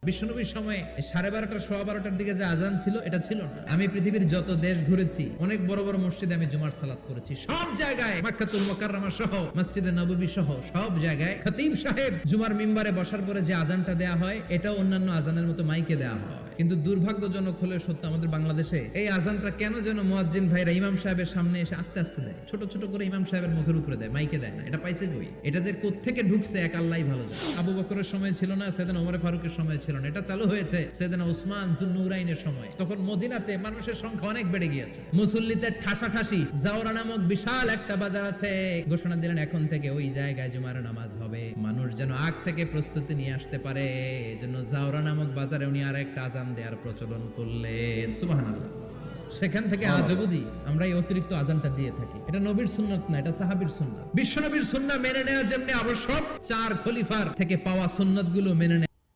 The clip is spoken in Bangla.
বিশ্বনবীর সময়ে 12:30 12:15 দিকে যে আজান ছিল এটা ছিল না। আমি পৃথিবীর যত দেশ ঘুরেছি, অনেক বড় বড় মসজিদে আমি জুমার সালাত করেছি। সব জায়গায় মক্কাতুল মুকাররমা সহ মসজিদে নববী সহ সব জায়গায় খতিব সাহেব জুমার মিম্বারে বসার পরে যে আজানটা দেয়া হয় এটা অন্যান্য আজানের মতো মাইকে দেয়া হয়। কিন্তু দুর্ভাগ্যজনক হলে সত্য, আমাদের বাংলাদেশে এই আজানটা কেন যেন মুয়াজ্জিন ভাইরা ইমাম সাহেবের সামনে এসে আস্তে আস্তে দেয়, ছোট ছোট করে ইমাম সাহেবের মুখের উপরে দেয়, মাইকে দেয় না। এটা পাইছে কই? এটা যে কোত্থেকে ঢুকছে এক আল্লাহই ভালো জানে। আবু বকরের সময় ছিল না, সাইয়েদনা ওমর ফারুকের সময় ছিল না, এটা চালু হয়েছে সাইয়েদনা উসমান যুন্নুরাইনের সময়। তখন মদিনাতে মানুষের সংখ্যা অনেক বেড়ে গিয়েছে, মুসল্লিতে ঠাসাঠাসি। জাওরা নামক বিশাল একটা বাজার আছে, ঘোষণা দিলেন এখন থেকে ওই জায়গায় জুমার নামাজ হবে। মানুষ যেন আগ থেকে প্রস্তুতি নিয়ে আসতে পারে, এজন্য জাওরা নামক বাজারে উনি আর একটা আজান দেওয়ার প্রচলন করলেন। সুবহানাল্লাহ। সেখান থেকে আজ অবধি আমরা এই অতিরিক্ত আজানটা দিয়ে থাকি। এটা নবীর সুন্নাত না, এটা সাহাবীর সুন্নাত। বিশ্ব নবীর সুন্নাহ মেনে নেওয়া যেমনি আবশ্যক, 4 খলিফার থেকে পাওয়া সুন্নাতগুলো মেনে নেওয়া